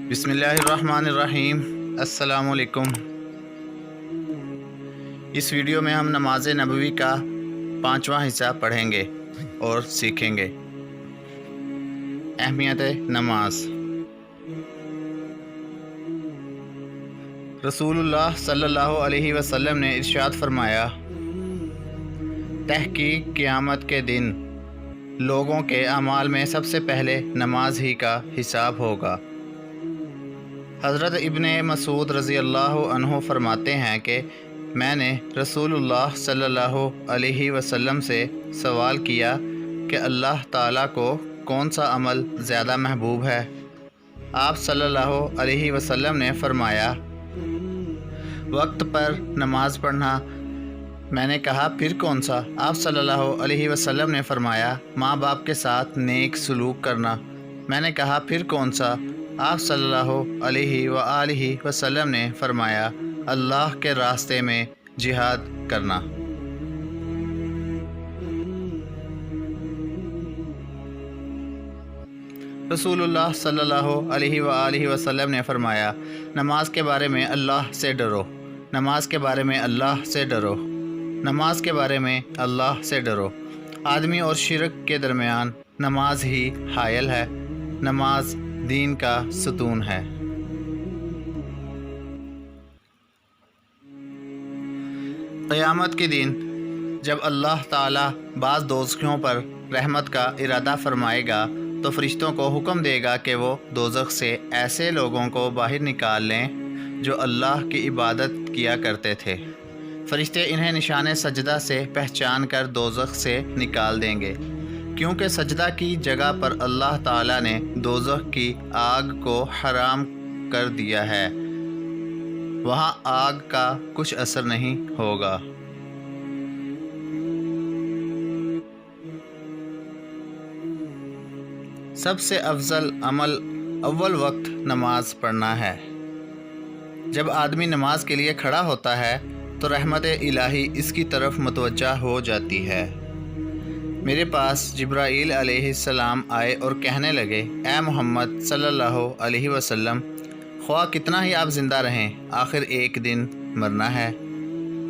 बिस्मिल्लाहिर्रहमानिर्रहीम। अस्सलाम वालेकुम। इस वीडियो में हम नमाज नबवी का 5वां हिस्सा पढ़ेंगे और सीखेंगे। अहमियत नमाज। रसूलुल्लाह सल्लल्लाहु अलैहि वसल्लम ने इरशाद फरमाया, तहकीक क़यामत के दिन लोगों के अमाल में सबसे पहले नमाज ही का हिसाब होगा। हज़रत इब्ने मसूद रज़ी अल्लाह अन्हु फरमाते हैं कि मैंने रसूलुल्लाह सल्लल्लाहु अलैहि वसल्लम से सवाल किया कि अल्लाह ताला को कौन सा अमल ज़्यादा महबूब है। आप सल्लल्लाहु अलैहि वसल्लम ने फरमाया, वक्त पर नमाज पढ़ना। मैंने कहा, फिर कौन सा? आप सल्लल्लाहु अलैहि वसल्लम ने फरमाया, माँ बाप के साथ नेक सलूक करना। मैंने कहा, फिर कौन सा? आप सल्लल्लाहु अलैहि वसल्लम ने फरमाया, अल्लाह के रास्ते में जिहाद करना। रसूलुल्लाह सल्लल्लाहु अलैहि वसल्लम ने फरमाया, नमाज के बारे में अल्लाह से डरो, नमाज के बारे में अल्लाह से डरो, नमाज के बारे में अल्लाह से डरो। आदमी और शिरक के दरमियान नमाज ही हायल है। नमाज दीन का सुतून है। क़यामत के दिन जब अल्लाह ताला बाज़ दोज़खियों पर रहमत का इरादा फरमाएगा तो फ़रिश्तों को हुक्म देगा कि वो दोज़ख से ऐसे लोगों को बाहर निकाल लें जो अल्लाह की इबादत किया करते थे। फ़रिश्ते इन्हें निशाने सजदा से पहचान कर दोज़ख से निकाल देंगे, क्योंकि सजदा की जगह पर अल्लाह ताला ने दोज़ख की आग को हराम कर दिया है। वहाँ आग का कुछ असर नहीं होगा। सबसे अफजल अमल अव्वल वक्त नमाज पढ़ना है। जब आदमी नमाज के लिए खड़ा होता है तो रहमत इलाही इसकी तरफ मुतवज्जा हो जाती है। मेरे पास जिब्राईल अलैहिस्सलाम आए और कहने लगे, ए मोहम्मद सल्लल्लाहु अलैहि वसल्लम, ख्वाह कितना ही आप ज़िंदा रहें, आखिर एक दिन मरना है,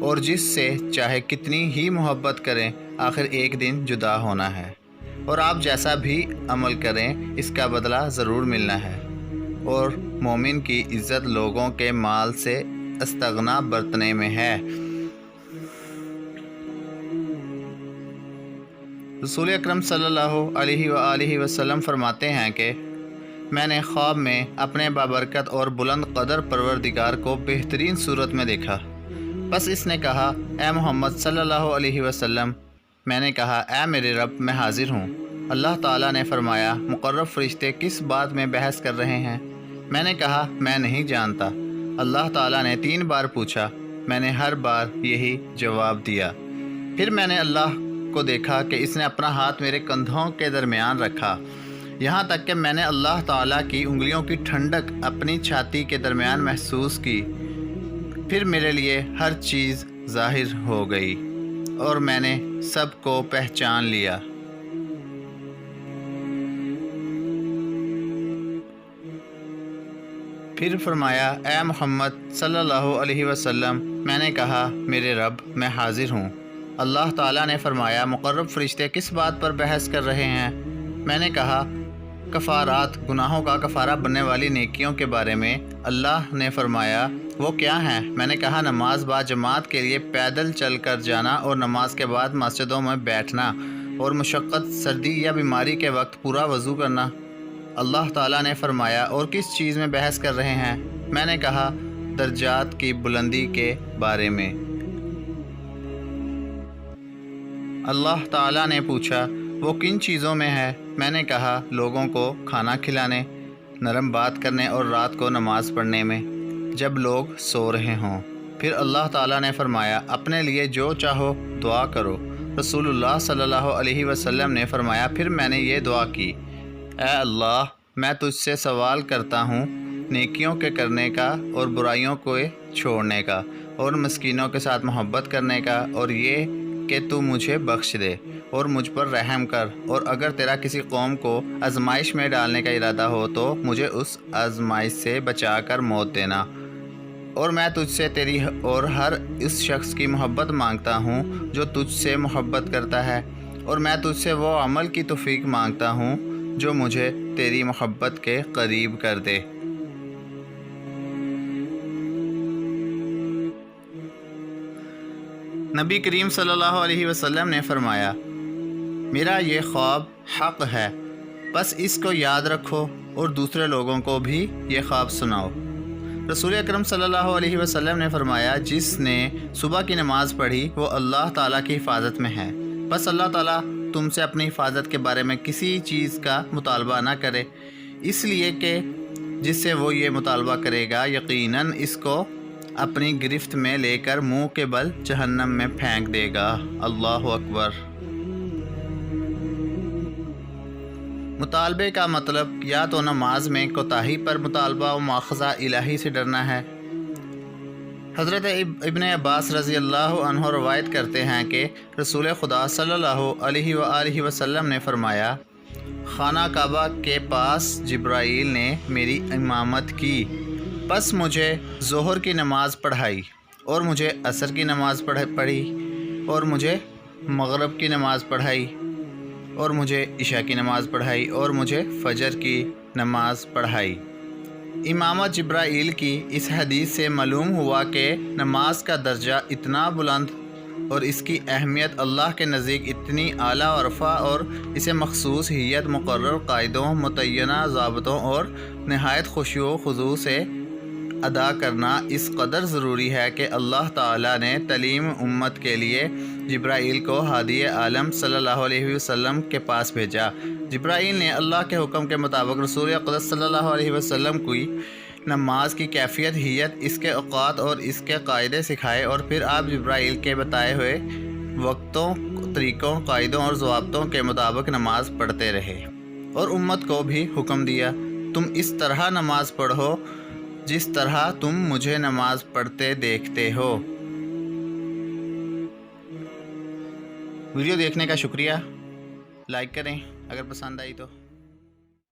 और जिससे चाहे कितनी ही मोहब्बत करें, आखिर एक दिन जुदा होना है, और आप जैसा भी अमल करें इसका बदला ज़रूर मिलना है। और मोमिन की इज़्ज़त लोगों के माल से इस्तग़ना बरतने में है। रसूल अकरम सल्लल्लाहु अलैहि वसल्लम फरमाते हैं कि मैंने ख्वाब में अपने बाबरकत और बुलंद कदर परवरदिगार को बेहतरीन सूरत में देखा। बस इसने कहा, ए मोहम्मद सल्लल्लाहु अलैहि वसल्लम। मैंने कहा, ए मेरे रब, मैं हाजिर हूँ। अल्लाह ताला ने फरमाया, मुकर्रब फरिश्ते किस बात में बहस कर रहे हैं? मैंने कहा, मैं नहीं जानता। अल्लाह ताला ने 3 बार पूछा। मैंने हर बार यही जवाब दिया। फिर मैंने अल्लाह को देखा कि इसने अपना हाथ मेरे कंधों के दरमियान रखा, यहाँ तक कि मैंने अल्लाह ताला की उंगलियों की ठंडक अपनी छाती के दरमियान महसूस की। फिर मेरे लिए हर चीज़ ज़ाहिर हो गई और मैंने सब को पहचान लिया। फिर फरमाया, ए मोहम्मद सल्लल्लाहु अलैहि वसल्लम। मैंने कहा, मेरे रब, मैं हाजिर हूँ। अल्लाह ताला ने फरमाया, मुकर्रब फरिश्ते किस बात पर बहस कर रहे हैं? मैंने कहा, कफ़ारात, गुनाहों का कफ़ारा बनने वाली नेकियों के बारे में। अल्लाह ने फरमाया, वो क्या हैं? मैंने कहा, नमाज बा जमात के लिए पैदल चल कर जाना और नमाज के बाद मस्जिदों में बैठना और मुशक्क़त, सर्दी या बीमारी के वक्त पूरा वज़ू करना। अल्लाह ताला ने फरमाया, और किस चीज़ में बहस कर रहे हैं? मैंने कहा, दर्जात की बुलंदी के बारे में। अल्लाह ताला ने पूछा, वो किन चीज़ों में है? मैंने कहा, लोगों को खाना खिलाने, नरम बात करने और रात को नमाज पढ़ने में जब लोग सो रहे हों। फिर अल्लाह ताला ने फरमाया, अपने लिए जो चाहो दुआ करो। रसूलुल्लाह सल्लल्लाहु अलैहि वसल्लम ने फरमाया, फिर मैंने ये दुआ की, ए अल्लाह, मैं तुझसे सवाल करता हूँ नेकियों के करने का और बुराइयों को छोड़ने का और मस्कीनों के साथ मोहब्बत करने का, और ये कि तू मुझे बख्श दे اور مجھ پر رحم کر، اور اگر تیرا کسی قوم کو آزمائش میں ڈالنے کا ارادہ ہو تو مجھے اس آزمائش سے بچا کر موت دینا، اور میں تجھ سے تیری اور ہر اس شخص کی محبت مانگتا ہوں جو تجھ سے محبت کرتا ہے، اور میں تجھ سے وہ عمل کی توفیق مانگتا ہوں جو مجھے تیری محبت کے قریب کر دے۔ نبی کریم صلی اللہ علیہ وسلم نے فرمایا، میرا یہ خواب حق ہے، بس اس کو یاد رکھو اور دوسرے لوگوں کو بھی یہ خواب سناؤ۔ رسول اکرم صلی اللہ علیہ وسلم نے فرمایا، جس نے صبح کی نماز پڑھی وہ اللہ تعالیٰ کی حفاظت میں ہے، بس اللہ تعالیٰ تم سے اپنی حفاظت کے بارے میں کسی چیز کا مطالبہ نہ کرے، اس لیے کہ جس سے وہ یہ مطالبہ کرے گا یقیناً اس کو اپنی گرفت میں لے کر منہ کے بل جہنم میں پھینک دے گا۔ اللہ اکبر۔ مطالبے کا مطلب یا تو نماز میں کوتاہی پر مطالبہ و مواخذہ الہی سے ڈرنا ہے۔ حضرت ابن عباس رضی اللہ عنہ روایت کرتے ہیں کہ رسول خدا صلی اللہ علیہ وآلہ وسلم نے فرمایا، خانہ کعبہ کے پاس جبرائیل نے میری امامت کی، پس مجھے ظہر کی نماز پڑھائی، اور مجھے عصر کی نماز پڑھی، اور مجھے مغرب کی نماز پڑھائی، اور مجھے عشاء کی نماز پڑھائی، اور مجھے فجر کی نماز پڑھائی۔ امامت جبرائیل کی اس حدیث سے معلوم ہوا کہ نماز کا درجہ اتنا بلند اور اس کی اہمیت اللہ کے نزدیک اتنی اعلیٰ و رفع، اور اسے مخصوص ہیئت مقرر قاعدوں، متعینہ ضابطوں اور نہایت خشوع و خضوع سے ادا کرنا اس قدر ضروری ہے کہ اللہ تعالیٰ نے تعلیم امت کے لیے جبرائیل کو ہادی عالم صلی اللہ علیہ وسلم کے پاس بھیجا۔ جبرائیل نے اللہ کے حکم کے مطابق رسول اقدس صلی اللہ علیہ وسلم کو نماز کی کیفیت، ہیئت، اس کے اوقات اور اس کے قاعدے سکھائے، اور پھر آپ جبرائیل کے بتائے ہوئے وقتوں، طریقوں، قاعدوں اور ضوابطوں کے مطابق نماز پڑھتے رہے، اور امت کو بھی حکم دیا، تم اس طرح نماز پڑھو جس طرح تم مجھے نماز پڑھتے دیکھتے ہو۔ ویڈیو دیکھنے کا شکریہ، لائک کریں اگر پسند آئی تو۔